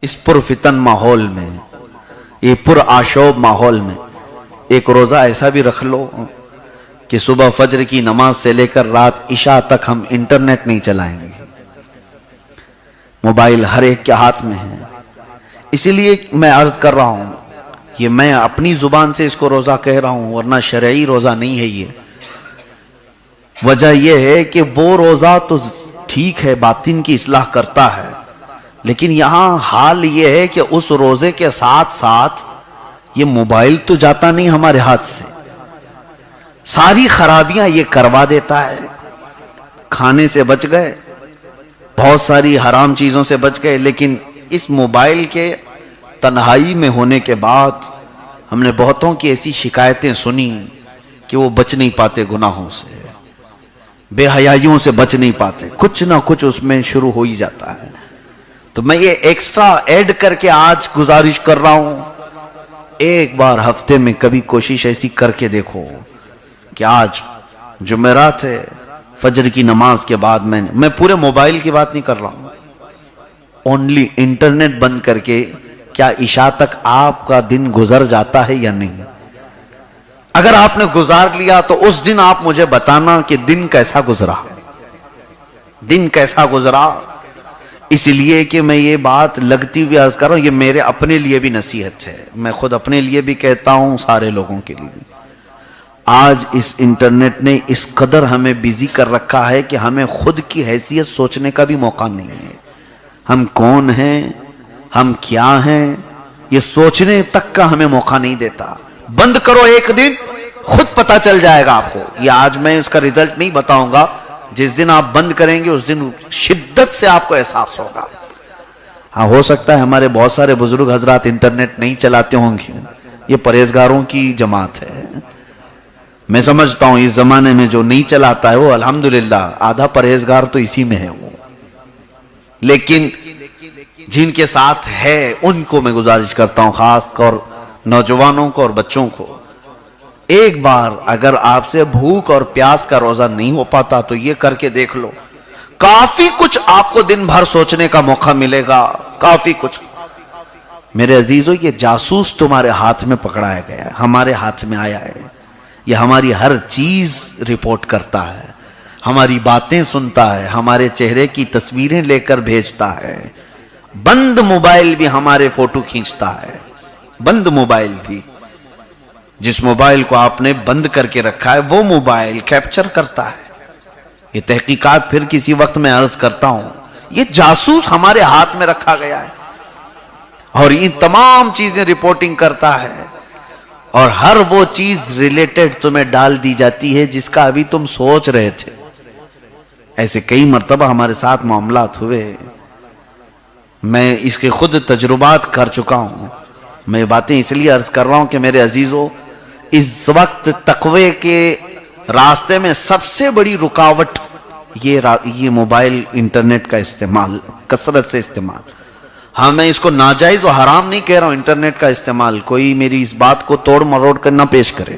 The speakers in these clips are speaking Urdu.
اس پرفتن ماحول میں، یہ پر آشوب ماحول میں ایک روزہ ایسا بھی رکھ لو کہ صبح فجر کی نماز سے لے کر رات عشاء تک ہم انٹرنیٹ نہیں چلائیں گے۔ موبائل ہر ایک کے ہاتھ میں ہے، اسی لیے میں عرض کر رہا ہوں، یہ میں اپنی زبان سے اس کو روزہ کہہ رہا ہوں، ورنہ شرعی روزہ نہیں ہے۔ یہ وجہ یہ ہے کہ وہ روزہ تو ٹھیک ہے، باطن کی اصلاح کرتا ہے، لیکن یہاں حال یہ ہے کہ اس روزے کے ساتھ ساتھ یہ موبائل تو جاتا نہیں ہمارے ہاتھ سے، ساری خرابیاں یہ کروا دیتا ہے۔ کھانے سے بچ گئے، بہت ساری حرام چیزوں سے بچ گئے، لیکن اس موبائل کے تنہائی میں ہونے کے بعد ہم نے بہتوں کی ایسی شکایتیں سنی کہ وہ بچ نہیں پاتے گناہوں سے، بے حیائیوں سے بچ نہیں پاتے، کچھ نہ کچھ اس میں شروع ہو ہی جاتا ہے۔ تو میں یہ ایکسٹرا ایڈ کر کے آج گزارش کر رہا ہوں، ایک بار ہفتے میں کبھی کوشش ایسی کر کے دیکھو کہ آج جمعرات ہے، فجر کی نماز کے بعد میں پورے موبائل کی بات نہیں کر رہا ہوں، اونلی انٹرنیٹ بند کر کے کیا عشاء تک آپ کا دن گزر جاتا ہے یا نہیں؟ اگر آپ نے گزار لیا تو اس دن آپ مجھے بتانا کہ دن کیسا گزرا، دن کیسا گزرا۔ اس لیے کہ میں یہ بات لگتی ہوئی عرض کر رہا ہوں، یہ میرے اپنے لیے بھی نصیحت ہے، میں خود اپنے لیے بھی کہتا ہوں، سارے لوگوں کے لیے بھی۔ آج اس انٹرنیٹ نے اس قدر ہمیں بیزی کر رکھا ہے کہ ہمیں خود کی حیثیت سوچنے کا بھی موقع نہیں ہے، ہم کون ہیں، ہم کیا ہیں، یہ سوچنے تک کا ہمیں موقع نہیں دیتا۔ بند کرو ایک دن، خود پتا چل جائے گا آپ کو۔ یہ آج میں اس کا ریزلٹ نہیں بتاؤں گا، جس دن آپ بند کریں گے اس دن شدت سے آپ کو احساس ہوگا۔ ہاں، ہو سکتا ہے ہمارے بہت سارے بزرگ حضرات انٹرنیٹ نہیں چلاتے ہوں گے، یہ پرہیزگاروں کی جماعت ہے۔ میں سمجھتا ہوں اس زمانے میں جو نہیں چلاتا ہے وہ الحمدللہ آدھا پرہیزگار تو اسی میں ہے وہ، لیکن جن کے ساتھ ہے ان کو میں گزارش کرتا ہوں، خاص طور نوجوانوں کو اور بچوں کو، ایک بار اگر آپ سے بھوک اور پیاس کا روزہ نہیں ہو پاتا تو یہ کر کے دیکھ لو، کافی کچھ آپ کو دن بھر سوچنے کا موقع ملے گا، کافی کچھ۔ میرے عزیزو، یہ جاسوس تمہارے ہاتھ میں پکڑایا گیا ہے، ہمارے ہاتھ میں آیا ہے، یہ ہماری ہر چیز رپورٹ کرتا ہے، ہماری باتیں سنتا ہے، ہمارے چہرے کی تصویریں لے کر بھیجتا ہے، بند موبائل بھی ہمارے فوٹو کھینچتا ہے، بند موبائل بھی۔ جس موبائل کو آپ نے بند کر کے رکھا ہے وہ موبائل کیپچر کرتا ہے۔ یہ تحقیقات پھر کسی وقت میں عرض کرتا ہوں، یہ جاسوس ہمارے ہاتھ میں رکھا گیا ہے اور یہ تمام چیزیں رپورٹنگ کرتا ہے، اور ہر وہ چیز ریلیٹڈ تمہیں ڈال دی جاتی ہے جس کا ابھی تم سوچ رہے تھے۔ ایسے کئی مرتبہ ہمارے ساتھ معاملات ہوئے، میں اس کے خود تجربات کر چکا ہوں۔ میں باتیں اس لیے عرض کر رہا ہوں کہ میرے عزیزو، اس وقت تقوی کے راستے میں سب سے بڑی رکاوٹ یہ موبائل انٹرنیٹ کا استعمال، کثرت سے استعمال۔ ہاں، میں اس کو ناجائز و حرام نہیں کہہ رہا ہوں انٹرنیٹ کا استعمال، کوئی میری اس بات کو توڑ مروڑ کر نہ پیش کرے۔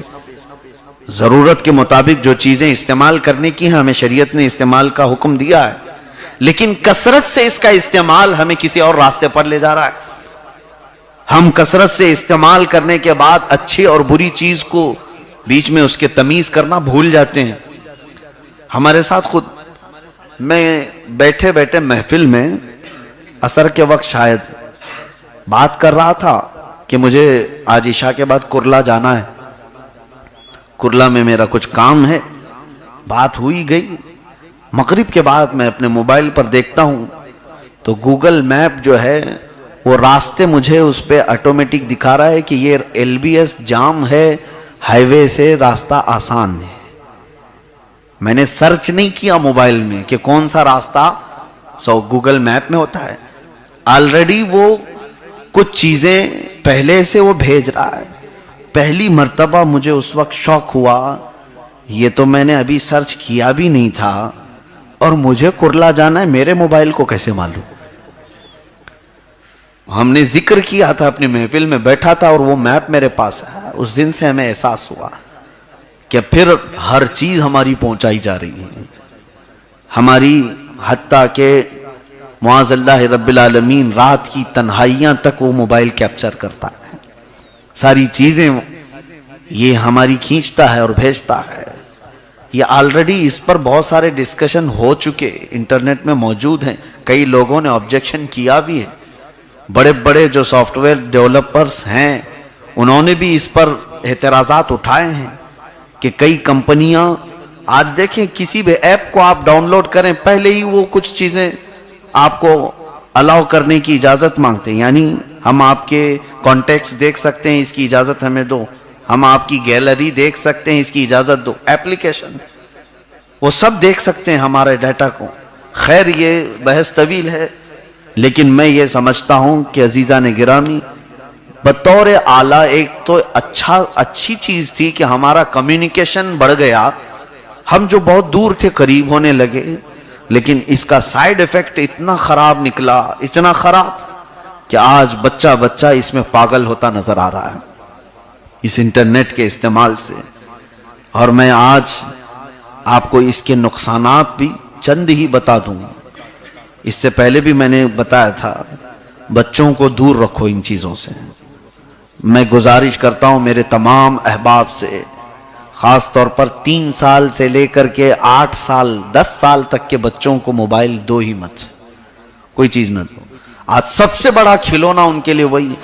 ضرورت کے مطابق جو چیزیں استعمال کرنے کی ہیں ہمیں شریعت نے استعمال کا حکم دیا ہے، لیکن کثرت سے اس کا استعمال ہمیں کسی اور راستے پر لے جا رہا ہے۔ ہم کثرت سے استعمال کرنے کے بعد اچھی اور بری چیز کو بیچ میں اس کے تمیز کرنا بھول جاتے ہیں۔ ہمارے ساتھ خود میں بیٹھے بیٹھے محفل میں عصر کے وقت شاید بات کر رہا تھا کہ مجھے آج عشاء کے بعد کرلا جانا ہے، کرلا میں میرا کچھ کام ہے، بات ہوئی گئی۔ مغرب کے بعد میں اپنے موبائل پر دیکھتا ہوں تو گوگل میپ جو ہے وہ راستے مجھے اس پہ آٹومیٹک دکھا رہا ہے کہ یہ LBS جام ہے، ہائی وے سے راستہ آسان ہے۔ میں نے سرچ نہیں کیا موبائل میں کہ کون سا راستہ گوگل میپ میں ہوتا ہے، آلریڈی وہ کچھ چیزیں پہلے سے وہ بھیج رہا ہے۔ پہلی مرتبہ مجھے اس وقت شوق ہوا، یہ تو میں نے ابھی سرچ کیا بھی نہیں تھا اور مجھے کرلا جانا ہے، میرے موبائل کو کیسے معلوم؟ ہم نے ذکر کیا تھا، اپنی محفل میں بیٹھا تھا اور وہ میپ میرے پاس ہے۔ اس دن سے ہمیں احساس ہوا کہ پھر ہر چیز ہماری پہنچائی جا رہی ہے، ہماری حتیٰ کہ معاذ اللہ رب العالمین رات کی تنہائیاں تک وہ موبائل کیپچر کرتا ہے، ساری چیزیں یہ ہماری کھینچتا ہے اور بھیجتا ہے۔ یہ آلریڈی اس پر بہت سارے ڈسکشن ہو چکے، انٹرنیٹ میں موجود ہیں، کئی لوگوں نے آبجیکشن کیا بھی ہے، بڑے بڑے جو سافٹ ویئر ڈیولپرز ہیں انہوں نے بھی اس پر اعتراضات اٹھائے ہیں کہ کئی کمپنیاں آج دیکھیں کسی بھی ایپ کو آپ ڈاؤن لوڈ کریں پہلے ہی وہ کچھ چیزیں آپ کو الاؤ کرنے کی اجازت مانگتے ہیں، یعنی ہم آپ کے کانٹیکٹس دیکھ سکتے ہیں، اس کی اجازت ہمیں دو، ہم آپ کی گیلری دیکھ سکتے ہیں، اس کی اجازت دو، ایپلیکیشن وہ سب دیکھ سکتے ہیں ہمارے ڈیٹا کو۔ خیر یہ بحث طویل ہے، لیکن میں یہ سمجھتا ہوں کہ عزیزان گرامی بطور اعلیٰ ایک تو اچھی چیز تھی کہ ہمارا کمیونیکیشن بڑھ گیا، ہم جو بہت دور تھے قریب ہونے لگے، لیکن اس کا سائیڈ ایفیکٹ اتنا خراب نکلا، اتنا خراب کہ آج بچہ اس میں پاگل ہوتا نظر آ رہا ہے اس انٹرنیٹ کے استعمال سے۔ اور میں آج آپ کو اس کے نقصانات بھی چند ہی بتا دوں، اس سے پہلے بھی میں نے بتایا تھا، بچوں کو دور رکھو ان چیزوں سے۔ میں گزارش کرتا ہوں میرے تمام احباب سے، خاص طور پر 3 سال سے لے کر کے 8 سال 10 سال تک کے بچوں کو موبائل دو ہی مت، کوئی چیز نہ دو۔ آج سب سے بڑا کھلونا ان کے لیے وہی